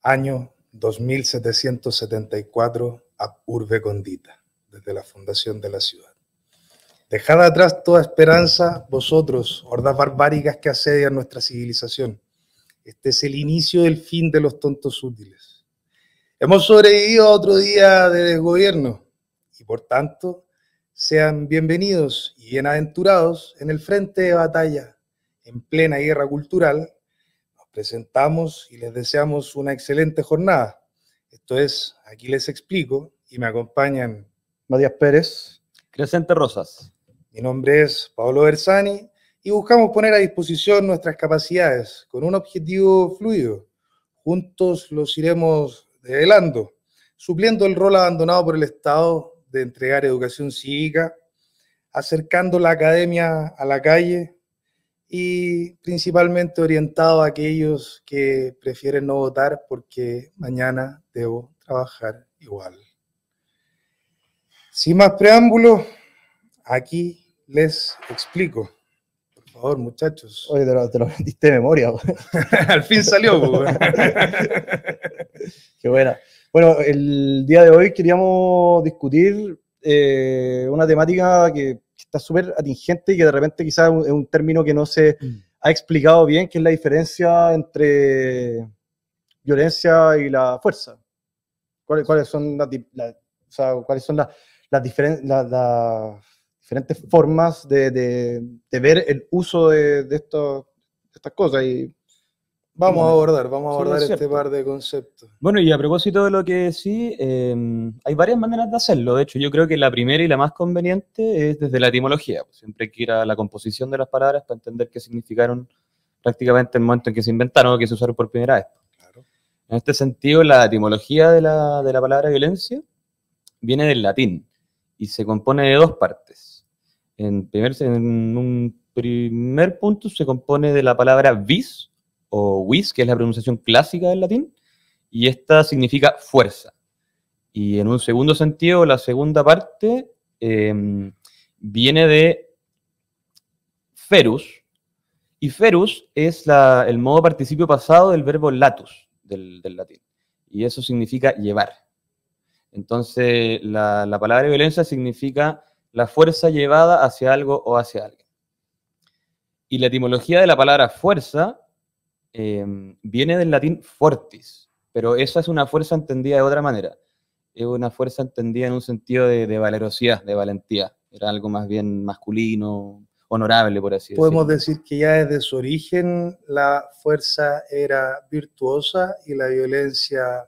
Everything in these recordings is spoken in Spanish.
año 2774, ab urbe condita, desde la fundación de la ciudad. Dejad atrás toda esperanza, vosotros, hordas barbáricas que asedian nuestra civilización. Este es el inicio del fin de los tontos útiles. Hemos sobrevivido a otro día de desgobierno y por tanto sean bienvenidos y bienaventurados en el frente de batalla, en plena guerra cultural. Nos presentamos y les deseamos una excelente jornada. Esto es, aquí les explico, y me acompañan Matías Pérez, Crescente Rosas. Mi nombre es Pablo Bersani y buscamos poner a disposición nuestras capacidades con un objetivo fluido. Juntos los iremos develando, supliendo el rol abandonado por el Estado de entregar educación cívica, acercando la academia a la calle y principalmente orientado a aquellos que prefieren no votar porque mañana debo trabajar igual. Sin más preámbulos, aquí les explico. Por favor, muchachos. oye, te lo aprendiste de memoria. Al fin salió. Qué buena. Bueno, el día de hoy queríamos discutir una temática que está súper atingente y que de repente quizás es un término que no se ha explicado bien, que es la diferencia entre violencia y la fuerza. ¿Cuáles son las diferentes formas de ver el uso de estas cosas? Y Vamos a abordar Sí, este par de conceptos. Bueno, y a propósito de lo que sí, hay varias maneras de hacerlo. De hecho, yo creo que la primera y la más conveniente es desde la etimología. Siempre hay que ir a la composición de las palabras para entender qué significaron prácticamente en el momento en que se inventaron o que se usaron por primera vez. Claro. En este sentido, la etimología de la palabra violencia viene del latín y se compone de dos partes. En un primer punto se compone de la palabra vis, o vis, que es la pronunciación clásica del latín, y esta significa fuerza. Y en un segundo sentido, la segunda parte viene de ferus, y ferus es el modo participio pasado del verbo latus del latín, y eso significa llevar. Entonces, la palabra violencia significa la fuerza llevada hacia algo o hacia alguien. Y la etimología de la palabra fuerza viene del latín fortis, pero esa es una fuerza entendida de otra manera. Es una fuerza entendida en un sentido de valerosidad, de valentía. Era algo más bien masculino, honorable, por así decirlo. Podemos decir que ya desde su origen la fuerza era virtuosa y la violencia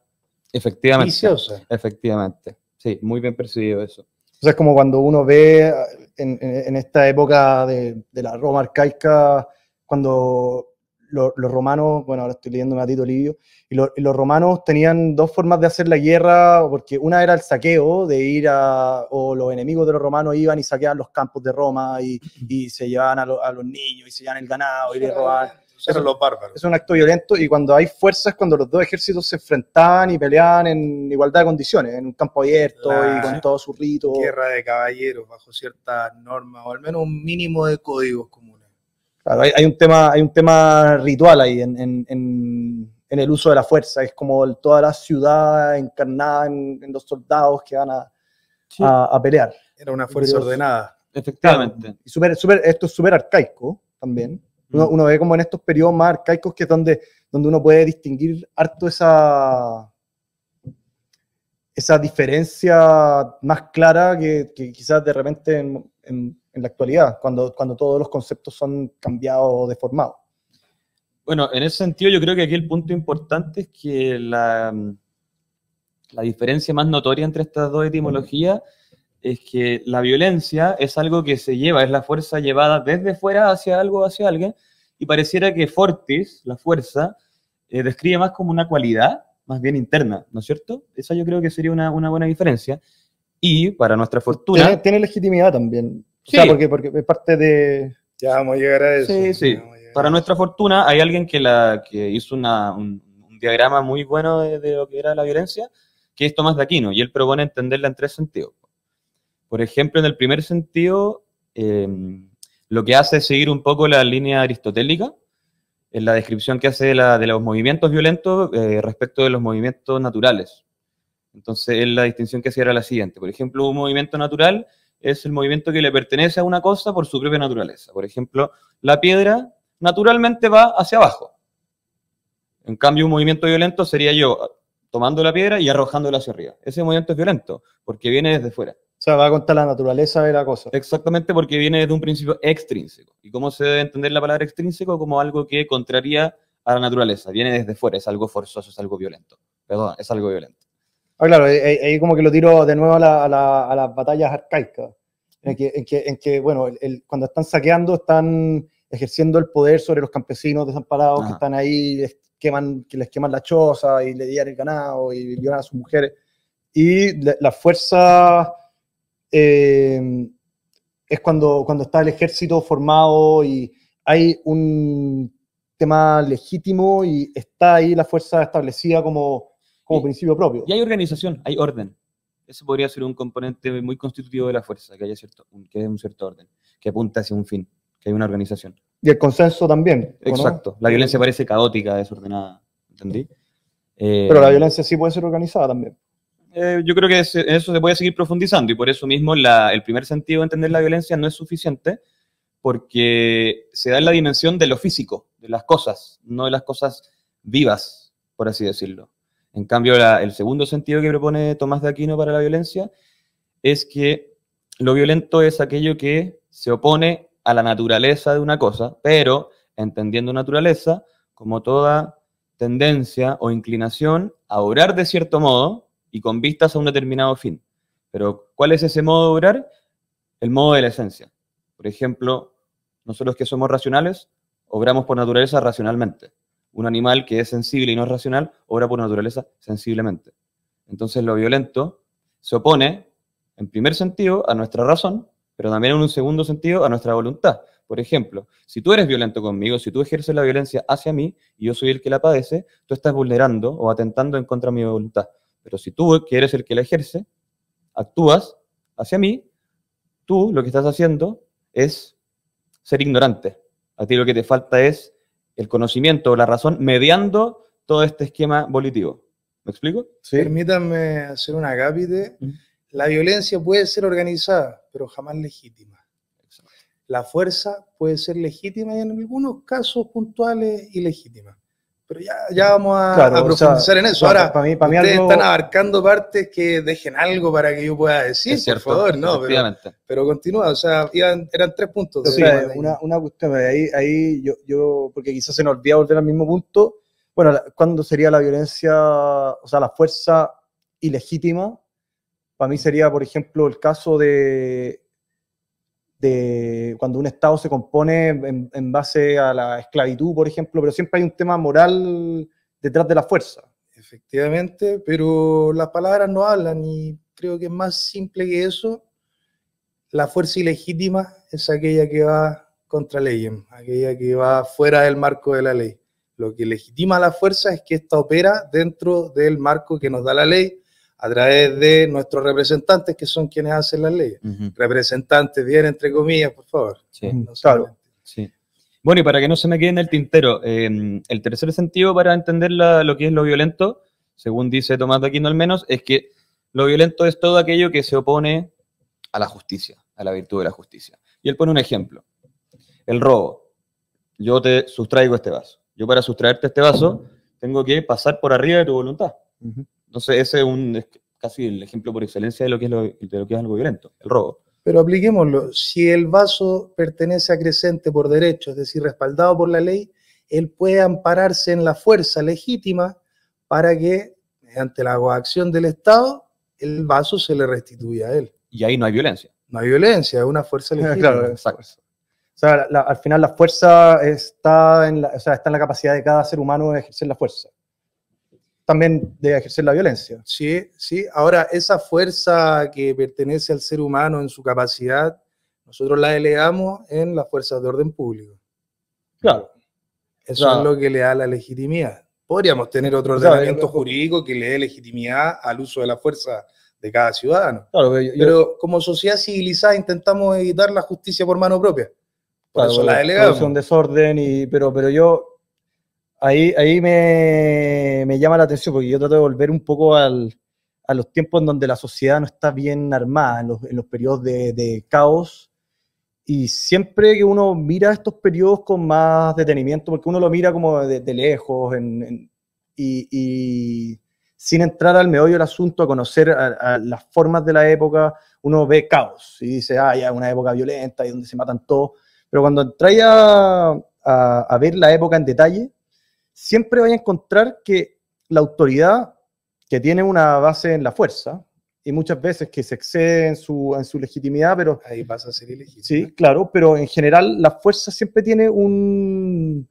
Efectivamente. viciosa. Efectivamente. Sí, muy bien percibido eso. o sea, es como cuando uno ve en esta época de la Roma arcaica, cuando los romanos, bueno, ahora estoy leyendo a Tito Livio, y los romanos tenían dos formas de hacer la guerra, porque una era el saqueo, o los enemigos de los romanos iban y saqueaban los campos de Roma y se llevaban a los niños y se llevaban el ganado y le robaban. Eran los bárbaros. Es un acto violento, y cuando hay fuerzas, cuando los dos ejércitos se enfrentaban y peleaban en igualdad de condiciones, en un campo abierto y con todos sus ritos. Guerra de caballeros bajo ciertas normas, o al menos un mínimo de códigos comunes. Claro, hay un tema ritual ahí en el uso de la fuerza. Es como toda la ciudad encarnada en los soldados que van a pelear. Era una fuerza ordenada. Efectivamente. Y esto es súper arcaico también. Uno ve como en estos periodos más arcaicos que es donde uno puede distinguir harto esa diferencia más clara que quizás de repente en la actualidad, cuando todos los conceptos son cambiados o deformados. Bueno, en ese sentido yo creo que aquí el punto importante es que la diferencia más notoria entre estas dos etimologías es que la violencia es algo que se lleva, es la fuerza llevada desde fuera hacia algo, hacia alguien, y pareciera que fortis, la fuerza, describe más como una cualidad, más bien interna, ¿no es cierto? Esa yo creo que sería una buena diferencia. Y para nuestra fortuna... Tiene legitimidad también. Sí. O sea, porque es parte de... Ya vamos a llegar a eso. Sí. Para nuestra fortuna hay alguien que hizo un diagrama muy bueno de lo que era la violencia, que es Tomás de Aquino, y él propone entenderla en tres sentidos. Por ejemplo, en el primer sentido, lo que hace es seguir un poco la línea aristotélica, en la descripción que hace de los movimientos violentos respecto de los movimientos naturales. Entonces, la distinción que hacía era la siguiente. Por ejemplo, un movimiento natural es el movimiento que le pertenece a una cosa por su propia naturaleza. Por ejemplo, la piedra naturalmente va hacia abajo. En cambio, un movimiento violento sería yo tomando la piedra y arrojándola hacia arriba. Ese movimiento es violento, porque viene desde fuera. O sea, va contra la naturaleza de la cosa. Exactamente, porque viene desde un principio extrínseco. ¿Y cómo se debe entender la palabra extrínseco? Como algo que contraría a la naturaleza. Viene desde fuera, es algo forzoso, es algo violento. Perdón, es algo violento. Ah, claro, ahí como que lo tiro de nuevo a las batallas arcaicas, en que bueno, cuando están saqueando, están ejerciendo el poder sobre los campesinos desamparados que están ahí, que les queman la choza y le llevan el ganado y violan a sus mujeres. Y la fuerza es cuando está el ejército formado y hay un tema legítimo y está ahí la fuerza establecida como principio propio. Y hay organización, hay orden. Ese podría ser un componente muy constitutivo de la fuerza, que haya un cierto orden, que apunta hacia un fin, que hay una organización. Y el consenso también. Exacto. ¿No? La violencia parece caótica, desordenada. ¿Entendí? Pero la violencia sí puede ser organizada también. Yo creo que en eso se puede seguir profundizando y por eso mismo el primer sentido de entender la violencia no es suficiente porque se da en la dimensión de lo físico, de las cosas, no de las cosas vivas, por así decirlo. En cambio, el segundo sentido que propone Tomás de Aquino para la violencia es que lo violento es aquello que se opone a la naturaleza de una cosa, pero entendiendo naturaleza como toda tendencia o inclinación a obrar de cierto modo y con vistas a un determinado fin. Pero, ¿cuál es ese modo de obrar? El modo de la esencia. Por ejemplo, nosotros que somos racionales, obramos por naturaleza racionalmente. Un animal que es sensible y no es racional, obra por naturaleza sensiblemente. Entonces lo violento se opone, en primer sentido, a nuestra razón, pero también en un segundo sentido a nuestra voluntad. Por ejemplo, si tú eres violento conmigo, si tú ejerces la violencia hacia mí y yo soy el que la padece, tú estás vulnerando o atentando en contra de mi voluntad. Pero si tú, que eres el que la ejerce, actúas hacia mí, tú lo que estás haciendo es ser ignorante. A ti lo que te falta es el conocimiento o la razón mediando todo este esquema volitivo. ¿Me explico? Sí. Permítanme hacer un acápite. La violencia puede ser organizada, pero jamás legítima. Exacto. La fuerza puede ser legítima y en algunos casos puntuales ilegítima. Pero ya vamos a profundizar en eso. Ahora, para mí ustedes están abarcando partes que dejen algo para que yo pueda decir, es cierto, por favor. No, pero continúa, o sea, eran 3 puntos. Sí, una cuestión, ahí yo, porque quizás se nos olvida volver al mismo punto. Bueno, ¿cuándo sería la violencia, o sea, la fuerza ilegítima? Para mí sería, por ejemplo, el caso de cuando un Estado se compone en base a la esclavitud, por ejemplo, pero siempre hay un tema moral detrás de la fuerza. Efectivamente, pero las palabras no hablan y creo que es más simple que eso. La fuerza ilegítima es aquella que va contra ley, aquella que va fuera del marco de la ley. Lo que legitima la fuerza es que ésta opera dentro del marco que nos da la ley, a través de nuestros representantes, que son quienes hacen las leyes. Representantes, bien entre comillas, por favor. Sí, no claro. Sí. Bueno, y para que no se me quede en el tintero, el tercer sentido para entender lo que es lo violento, según dice Tomás de Aquino al menos, es que lo violento es todo aquello que se opone a la justicia, a la virtud de la justicia. Y él pone un ejemplo. El robo. Yo te sustraigo este vaso. Yo para sustraerte este vaso tengo que pasar por arriba de tu voluntad. Entonces ese es casi el ejemplo por excelencia de lo que es algo violento, el robo. Pero apliquémoslo, si el vaso pertenece a Crescente por derecho, es decir, respaldado por la ley, él puede ampararse en la fuerza legítima para que, mediante la coacción del Estado, el vaso se le restituya a él. Y ahí no hay violencia. No hay violencia, es una fuerza legítima. Claro, exacto. O sea, al final la fuerza está en la capacidad de cada ser humano de ejercer la fuerza. También de ejercer la violencia. Sí, sí. Ahora, esa fuerza que pertenece al ser humano en su capacidad, nosotros la delegamos en las fuerzas de orden público. Claro. Eso es lo que le da la legitimidad. Podríamos tener otro ordenamiento jurídico que le dé legitimidad al uso de la fuerza de cada ciudadano. Claro, pero como sociedad civilizada intentamos evitar la justicia por mano propia. Por eso la delegamos. Un desorden, pero yo ahí me llama la atención, porque yo trato de volver un poco a los tiempos en donde la sociedad no está bien armada, en los periodos de caos, y siempre que uno mira estos periodos con más detenimiento, porque uno lo mira como de lejos, y sin entrar al meollo del asunto, a conocer a las formas de la época, uno ve caos, y dice, ya es una época violenta, y donde se matan todos, pero cuando entráis a ver la época en detalle, siempre vais a encontrar que la autoridad, que tiene una base en la fuerza, y muchas veces que se excede en su legitimidad, pero... Ahí pasa a ser ilegítimo. Sí, claro, pero en general la fuerza siempre tiene un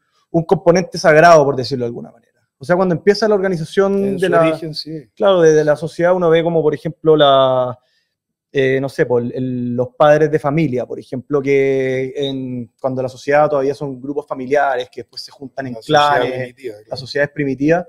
componente sagrado, por decirlo de alguna manera. O sea, cuando empieza la organización En su origen, sí. Claro, de la sociedad uno ve como, por ejemplo, no sé, los padres de familia, por ejemplo, que cuando la sociedad todavía son grupos familiares que después se juntan en clanes, la sociedad es primitiva,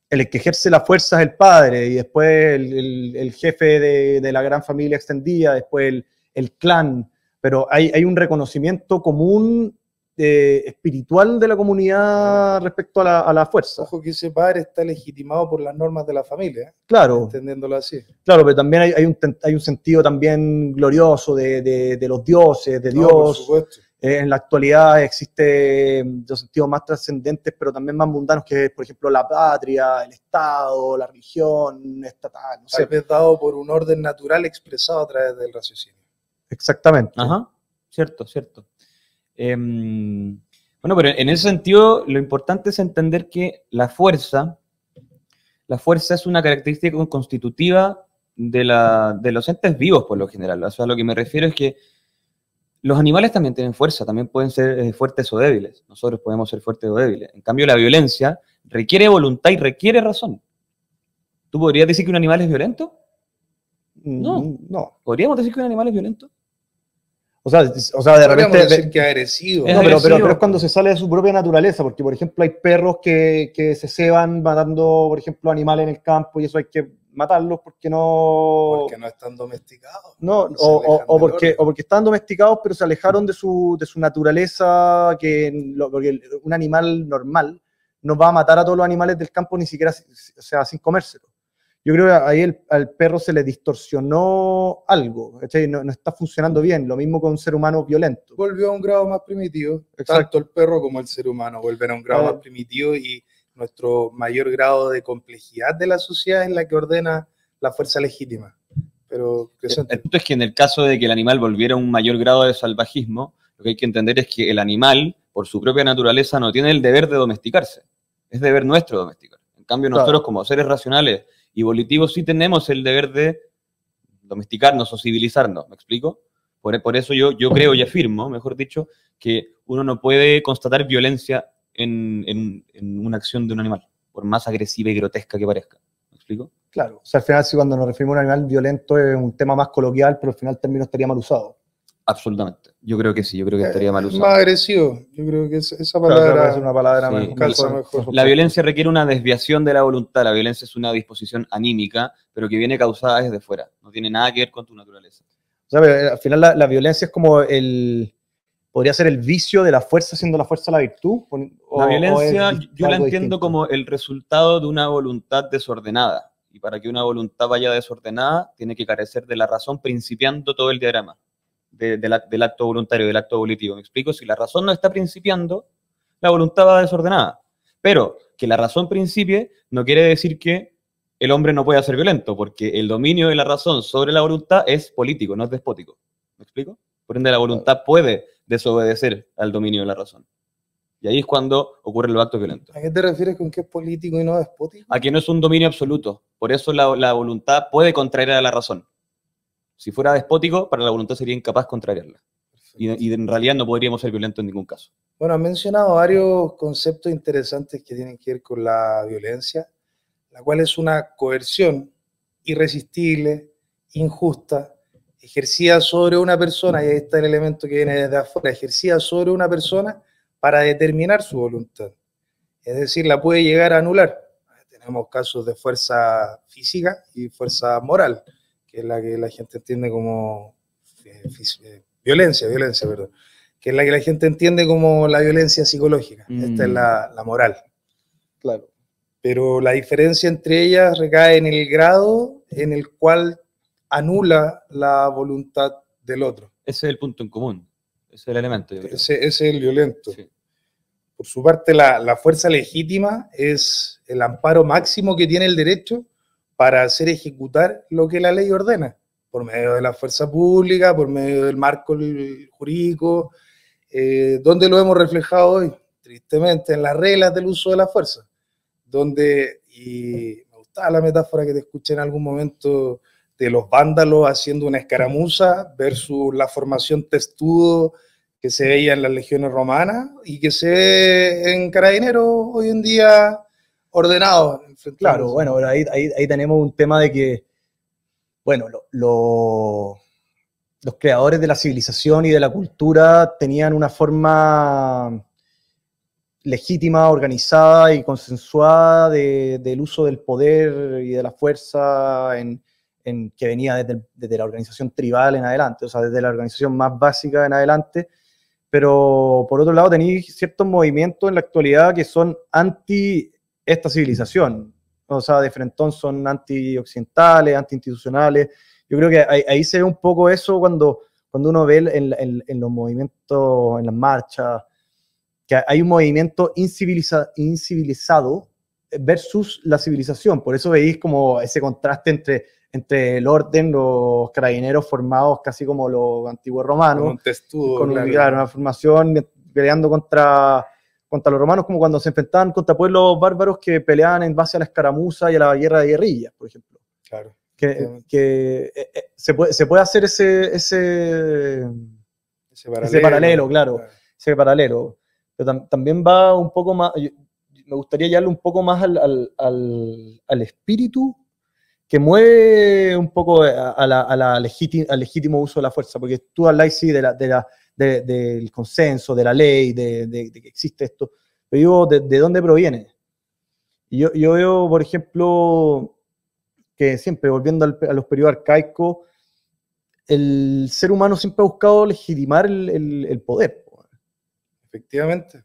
el que ejerce la fuerza es el padre, y después el jefe de la gran familia extendida, después el clan, pero hay un reconocimiento común espiritual de la comunidad respecto a la fuerza. Ojo que ese padre está legitimado por las normas de la familia, claro, entendiéndolo así. Claro, pero también hay un sentido también glorioso de los dioses, de Dios. Por supuesto. En la actualidad existen los sentidos más trascendentes, pero también más mundanos, que es, por ejemplo, la patria, el Estado, la religión estatal. No sé. Tal vez dado por un orden natural expresado a través del raciocinio. Exactamente. Ajá, cierto. Bueno, pero en ese sentido, lo importante es entender que la fuerza es una característica constitutiva de los entes vivos, por lo general. O sea, lo que me refiero es que los animales también tienen fuerza, también pueden ser fuertes o débiles. Nosotros podemos ser fuertes o débiles. En cambio, la violencia requiere voluntad y requiere razón. ¿Tú podrías decir que un animal es violento? No. ¿Podríamos decir que un animal es violento? O sea, de repente... decir que es agresivo. Pero es cuando se sale de su propia naturaleza, porque, por ejemplo, hay perros que se ceban matando, por ejemplo, animales en el campo, y eso hay que matarlos porque no están domesticados. No, o porque están domesticados, pero se alejaron de su naturaleza, porque un animal normal no va a matar a todos los animales del campo, ni siquiera, o sea, sin comérselo. Yo creo que ahí al perro se le distorsionó algo, ¿cachai? No está funcionando bien, lo mismo con un ser humano violento. Volvió a un grado más primitivo. Exacto. Tanto el perro como el ser humano vuelven a un grado más primitivo, y nuestro mayor grado de complejidad de la sociedad es la que ordena la fuerza legítima. Pero el punto es que en el caso de que el animal volviera a un mayor grado de salvajismo, lo que hay que entender es que el animal, por su propia naturaleza, no tiene el deber de domesticarse. Es deber nuestro domesticar. En cambio, nosotros como seres racionales y volitivos sí tenemos el deber de domesticarnos o civilizarnos, ¿me explico? Por eso yo creo y afirmo, mejor dicho, que uno no puede constatar violencia en una acción de un animal, por más agresiva y grotesca que parezca. ¿Me explico? Claro, o sea, al final sí, cuando nos referimos a un animal violento es un tema más coloquial, pero al final el término estaría mal usado. Absolutamente. Yo creo que sí, yo creo que estaría mal usado. Más agresivo. Yo creo que esa palabra es una palabra mejor. La violencia requiere una desviación de la voluntad. La violencia es una disposición anímica, pero que viene causada desde fuera. No tiene nada que ver con tu naturaleza. O sea, al final la violencia es como podría ser el vicio de la fuerza, siendo la fuerza la virtud. La violencia yo la entiendo como el resultado de una voluntad desordenada. Y para que una voluntad vaya desordenada, tiene que carecer de la razón, principiando todo el diagrama del acto voluntario, del acto volitivo. ¿Me explico? Si la razón no está principiando, la voluntad va desordenada. Pero que la razón principie no quiere decir que el hombre no pueda ser violento, porque el dominio de la razón sobre la voluntad es político, no es despótico. ¿Me explico? Por ende, la voluntad puede desobedecer al dominio de la razón. Y ahí es cuando ocurren los actos violentos. ¿A qué te refieres con que es político y no despótico? A que no es un dominio absoluto. Por eso la voluntad puede contraer a la razón. Si fuera despótico, para la voluntad sería incapaz de contrariarla. Y en realidad no podríamos ser violentos en ningún caso. Bueno, has mencionado varios conceptos interesantes que tienen que ver con la violencia, la cual es una coerción irresistible, injusta, ejercida sobre una persona, y ahí está el elemento que viene desde afuera, ejercida sobre una persona para determinar su voluntad. Es decir, la puede llegar a anular. Tenemos casos de fuerza física y fuerza moral, que es la que la gente entiende como violencia, perdón. que es la que la gente entiende como la violencia psicológica. Esta es la moral. Claro. Pero la diferencia entre ellas recae en el grado en el cual anula la voluntad del otro. Ese es el punto en común, ese es el elemento. Yo creo. Ese es el violento. Sí. Por su parte, la fuerza legítima es el amparo máximo que tiene el derecho para hacer ejecutar lo que la ley ordena, por medio de la fuerza pública, por medio del marco jurídico, donde lo hemos reflejado hoy, tristemente, en las reglas del uso de la fuerza, donde, y me gustaba la metáfora que te escuché en algún momento, de los vándalos haciendo una escaramuza versus la formación testudo que se veía en las legiones romanas y que se ve en Carabineros hoy en día ordenado. Claro, bueno, ahí tenemos un tema de que, bueno, los creadores de la civilización y de la cultura tenían una forma legítima, organizada y consensuada del uso del poder y de la fuerza que venía desde la organización tribal en adelante, o sea, desde la organización más básica en adelante. Pero por otro lado tenéis ciertos movimientos en la actualidad que son anti esta civilización, o sea, de frentón son anti-occidentales, anti-institucionales. Yo creo que ahí se ve un poco eso cuando uno ve en los movimientos, en las marchas, que hay un movimiento incivilizado versus la civilización. Por eso veis como ese contraste entre el orden, los carabineros formados casi como los antiguos romanos, con un testudo, con una formación peleando contra los romanos, como cuando se enfrentaban contra pueblos bárbaros que peleaban en base a la escaramuza y a la guerra de guerrillas, por ejemplo. Claro. Se puede hacer ese paralelo, claro, ese paralelo. Pero también va un poco más, me gustaría llevarle un poco más al espíritu que mueve un poco al legítimo uso de la fuerza, porque tú habláis sí del consenso, de la ley, de que existe esto, pero digo, ¿de dónde proviene? Y yo veo, por ejemplo, que siempre, volviendo a los periodos arcaicos, el ser humano siempre ha buscado legitimar el poder. Efectivamente.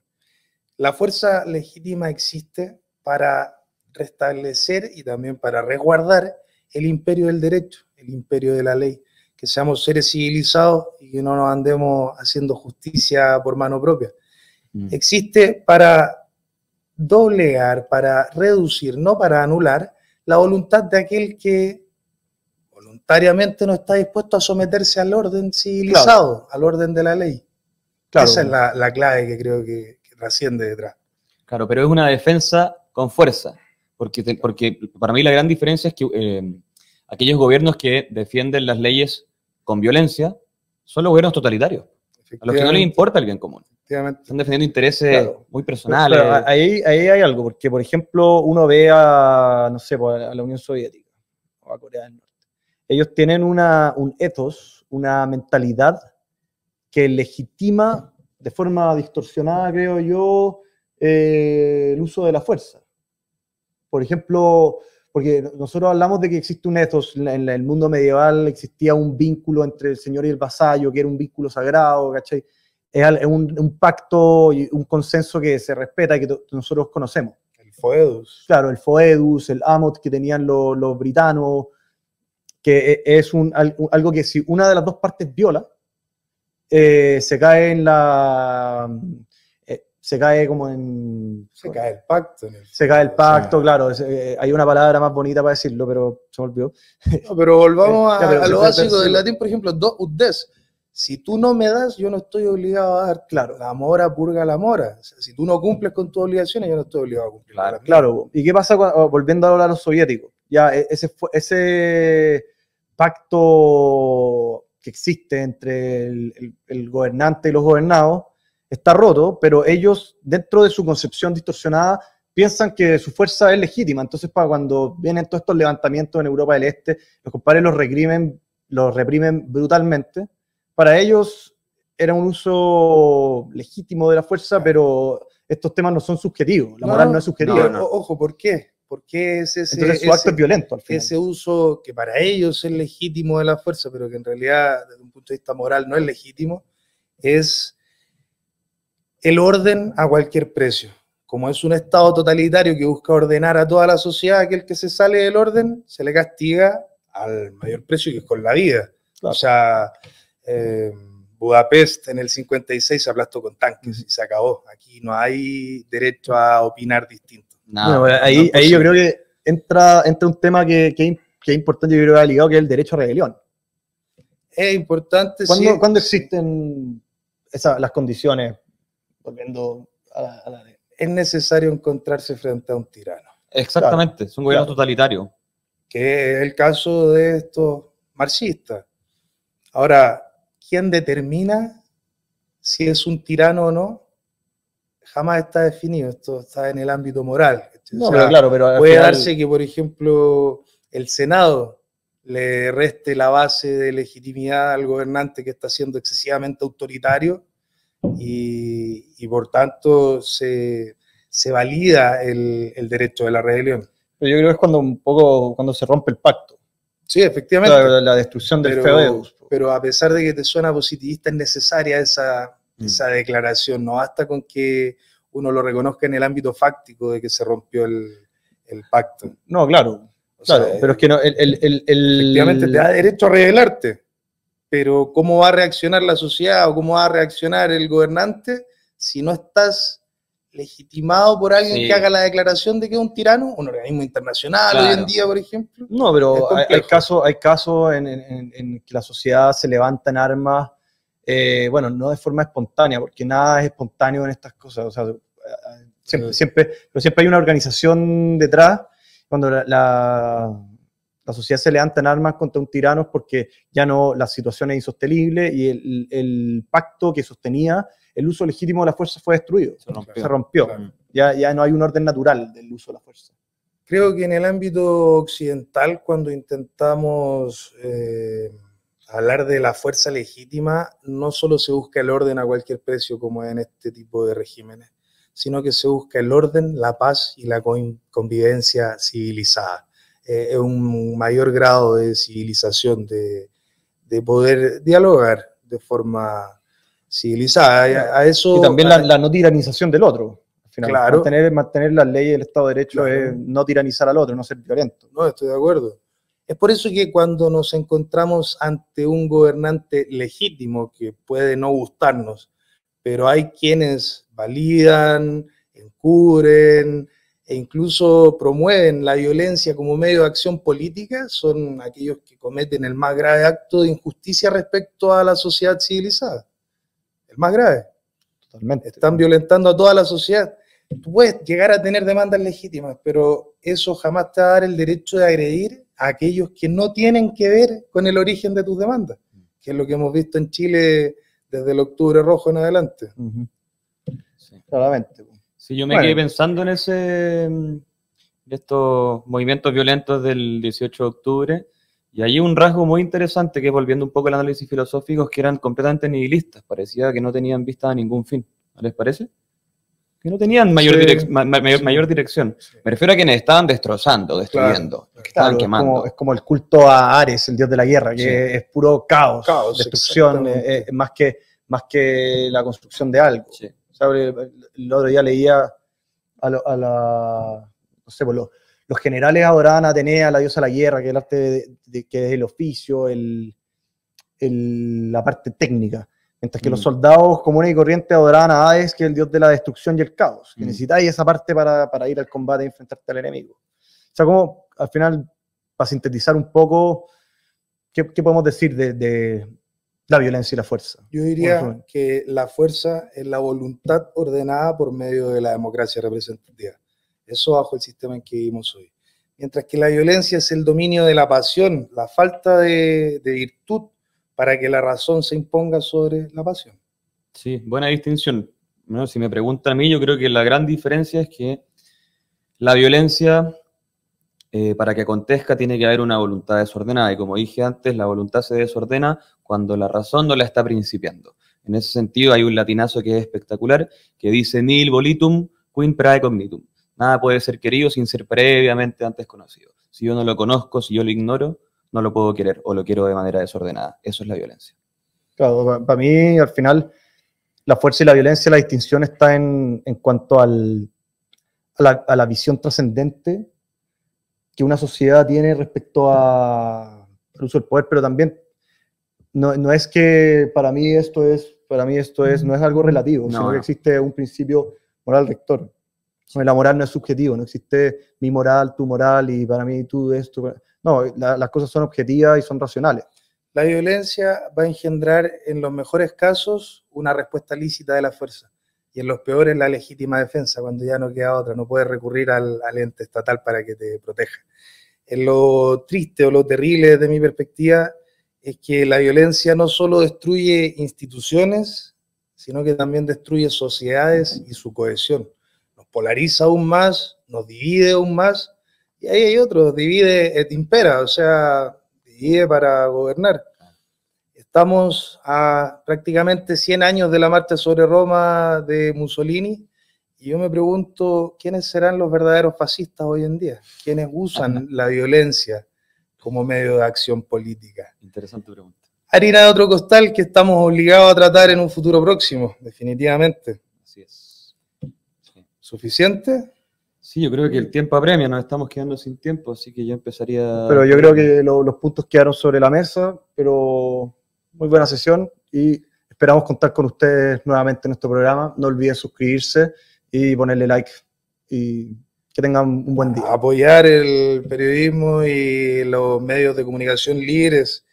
La fuerza legítima existe para restablecer y también para resguardar el imperio del derecho, el imperio de la ley, que seamos seres civilizados y que no nos andemos haciendo justicia por mano propia. Existe para doblegar, para reducir, no para anular la voluntad de aquel que voluntariamente no está dispuesto a someterse al orden civilizado, claro, al orden de la ley. Claro. Esa es la clave que creo que trasciende detrás. Claro, pero es una defensa con fuerza, porque para mí la gran diferencia es que aquellos gobiernos que defienden las leyes con violencia son los gobiernos totalitarios, a los que no les importa el bien común. Están defendiendo intereses muy personales. Pero ahí hay algo, porque por ejemplo uno ve a la Unión Soviética o a Corea del Norte. Ellos tienen un ethos, una mentalidad que legitima de forma distorsionada, creo yo, el uso de la fuerza. Por ejemplo, porque nosotros hablamos de que existe un ethos, en el mundo medieval existía un vínculo entre el señor y el vasallo, que era un vínculo sagrado, ¿cachai? Es un pacto y un consenso que se respeta y que nosotros conocemos. El foedus. Claro, el foedus, el amot que tenían los britanos, que es algo que si una de las dos partes viola, se cae en la... se cae como en... Se cae el pacto. Se cae el pacto, claro. Hay una palabra más bonita para decirlo, pero se me olvidó. No, pero volvamos a lo básico del latín, por ejemplo, do ut des. Si tú no me das, yo no estoy obligado a dar. Claro, la mora purga la mora. O sea, si tú no cumples con tus obligaciones, yo no estoy obligado a cumplir. Claro. ¿Y qué pasa volviendo ahora a los soviéticos? Ya ese pacto que existe entre el gobernante y los gobernados está roto, pero ellos, dentro de su concepción distorsionada, piensan que su fuerza es legítima. Entonces, cuando vienen todos estos levantamientos en Europa del Este, los compadres los reprimen brutalmente. Para ellos era un uso legítimo de la fuerza, pero estos temas no son subjetivos. La moral no es subjetiva. No. Ojo, ¿por qué? Porque entonces su acto es violento al final. Ese uso que para ellos es legítimo de la fuerza, pero que en realidad desde un punto de vista moral no es legítimo, es el orden a cualquier precio. Como es un Estado totalitario que busca ordenar a toda la sociedad, aquel que se sale del orden, se le castiga al mayor precio, que es con la vida. Claro. O sea, Budapest en el 56 se aplastó con tanques y se acabó. Aquí no hay derecho a opinar distinto. No, Bueno, ahí yo creo que entra un tema que es importante, yo creo que ha ligado, que es el derecho a rebelión. Es importante. ¿Cuándo existen las condiciones? Volviendo a la es necesario encontrarse frente a un tirano. Exactamente, Claro, es un gobierno claro. totalitario. Que es el caso de estos marxistas. Ahora, ¿quién determina si es un tirano o no? Jamás está definido, esto está en el ámbito moral. No, O sea, pero claro, pero al puede final- darse que, por ejemplo, el Senado le reste la base de legitimidad al gobernante que está siendo excesivamente autoritario y por tanto se valida el derecho de la rebelión. Pero yo creo que es cuando se rompe el pacto. Sí, efectivamente. La destrucción del feudo. Pero a pesar de que te suena positivista, es necesaria esa declaración. No basta con que uno lo reconozca en el ámbito fáctico de que se rompió el pacto. No, claro. O sea, Pero es que no, efectivamente te da derecho a rebelarte, pero ¿cómo va a reaccionar la sociedad o cómo va a reaccionar el gobernante si no estás legitimado por alguien que haga la declaración de que es un tirano? Un organismo internacional hoy en día, por ejemplo. No, pero hay casos en que la sociedad se levanta en armas, bueno, no de forma espontánea, porque nada es espontáneo en estas cosas. O sea, siempre hay una organización detrás. Cuando la sociedad se levanta en armas contra un tirano es porque ya no, la situación es insostenible y el pacto que sostenía el uso legítimo de la fuerza fue destruido, se rompió. Claro. Ya no hay un orden natural del uso de la fuerza. Creo que en el ámbito occidental, cuando intentamos hablar de la fuerza legítima, no solo se busca el orden a cualquier precio como en este tipo de regímenes, sino que se busca el orden, la paz y la convivencia civilizada. Es un mayor grado de civilización, de poder dialogar de forma civilizada. A eso, y también la no tiranización del otro. Al final, claro. Mantener las leyes del Estado de Derecho, claro, es no tiranizar al otro, no ser violento. No, estoy de acuerdo. Es por eso que cuando nos encontramos ante un gobernante legítimo, que puede no gustarnos, pero hay quienes validan, encubren e incluso promueven la violencia como medio de acción política, son aquellos que cometen el más grave acto de injusticia respecto a la sociedad civilizada. El más grave. Totalmente. Están violentando a toda la sociedad. Tú puedes llegar a tener demandas legítimas, pero eso jamás te va a dar el derecho de agredir a aquellos que no tienen que ver con el origen de tus demandas, que es lo que hemos visto en Chile desde el Octubre Rojo en adelante. Sí. Claramente. Sí, yo me quedé pensando en estos movimientos violentos del 18 de octubre, y hay un rasgo muy interesante que, volviendo un poco al análisis filosófico, que eran completamente nihilistas, parecía que no tenían vista a ningún fin, ¿no les parece? Que no tenían mayor dirección. Sí. Me refiero a quienes estaban destrozando, destruyendo, que estaban quemando. Es como el culto a Ares, el dios de la guerra, que es puro caos destrucción, más que la construcción de algo. Sí. O sea, el otro día leía no sé, los generales adoraban a Atenea, la diosa de la guerra, que es el arte que es el oficio, la parte técnica. Mientras que los soldados comunes y corrientes adoraban a Hades, que es el dios de la destrucción y el caos. Que necesitáis esa parte para ir al combate y enfrentarte al enemigo. O sea, como al final, para sintetizar un poco, ¿qué podemos decir de la violencia y la fuerza? Yo diría que la fuerza es la voluntad ordenada por medio de la democracia representativa. Eso bajo el sistema en que vivimos hoy. Mientras que la violencia es el dominio de la pasión, la falta de virtud, para que la razón se imponga sobre la pasión. Sí, buena distinción. Bueno, si me preguntan a mí, yo creo que la gran diferencia es que la violencia, para que acontezca, tiene que haber una voluntad desordenada. Y como dije antes, la voluntad se desordena cuando la razón no la está principiando. En ese sentido, hay un latinazo que es espectacular, que dice nihil volitum quin prae cognitum. Nada puede ser querido sin ser previamente antes conocido. Si yo no lo conozco, si yo lo ignoro, no lo puedo querer o lo quiero de manera desordenada. Eso es la violencia. Claro, para mí, al final, la fuerza y la violencia, la distinción está en cuanto a la visión trascendente que una sociedad tiene respecto al uso del poder, pero también no es que para mí esto es, no es algo relativo, sino que existe un principio moral rector. La moral no es subjetivo, no existe mi moral, tu moral, y para mí tú esto. No, las cosas son objetivas y son racionales. La violencia va a engendrar, en los mejores casos, una respuesta lícita de la fuerza, y en los peores la legítima defensa, cuando ya no queda otra, no puedes recurrir al ente estatal para que te proteja. En lo triste o lo terrible desde mi perspectiva es que la violencia no solo destruye instituciones, sino que también destruye sociedades y su cohesión. Nos polariza aún más, nos divide aún más, y ahí hay otro, divide et impera, o sea, divide para gobernar. Estamos a prácticamente 100 años de la marcha sobre Roma de Mussolini, y yo me pregunto, ¿quiénes serán los verdaderos fascistas hoy en día? ¿Quiénes usan la violencia como medio de acción política? Interesante pregunta. Harina de otro costal que estamos obligados a tratar en un futuro próximo, definitivamente. Así es. Sí. ¿Suficiente? Sí, yo creo que el tiempo apremia, nos estamos quedando sin tiempo, así que yo empezaría... Pero yo creo que los puntos quedaron sobre la mesa, pero muy buena sesión y esperamos contar con ustedes nuevamente en nuestro programa. No olviden suscribirse y ponerle like y que tengan un buen día. Apoyar el periodismo y los medios de comunicación libres.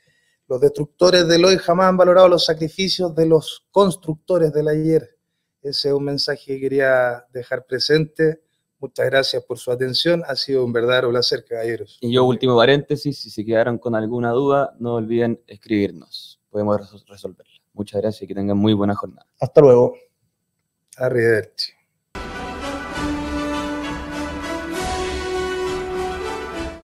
Los destructores del hoy jamás han valorado los sacrificios de los constructores del ayer. Ese es un mensaje que quería dejar presente. Muchas gracias por su atención. Ha sido un verdadero placer, caballeros. Y yo, último paréntesis, si se quedaron con alguna duda, no olviden escribirnos. Podemos resolverla. Muchas gracias y que tengan muy buena jornada. Hasta luego. Arrivederci.